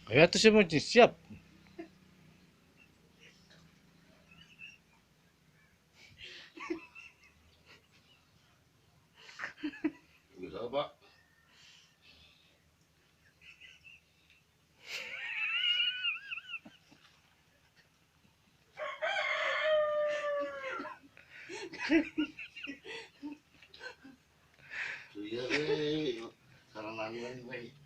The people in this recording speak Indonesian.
Ya tuh sih mau siap. Bisa Pak. Iya, karena nanggung,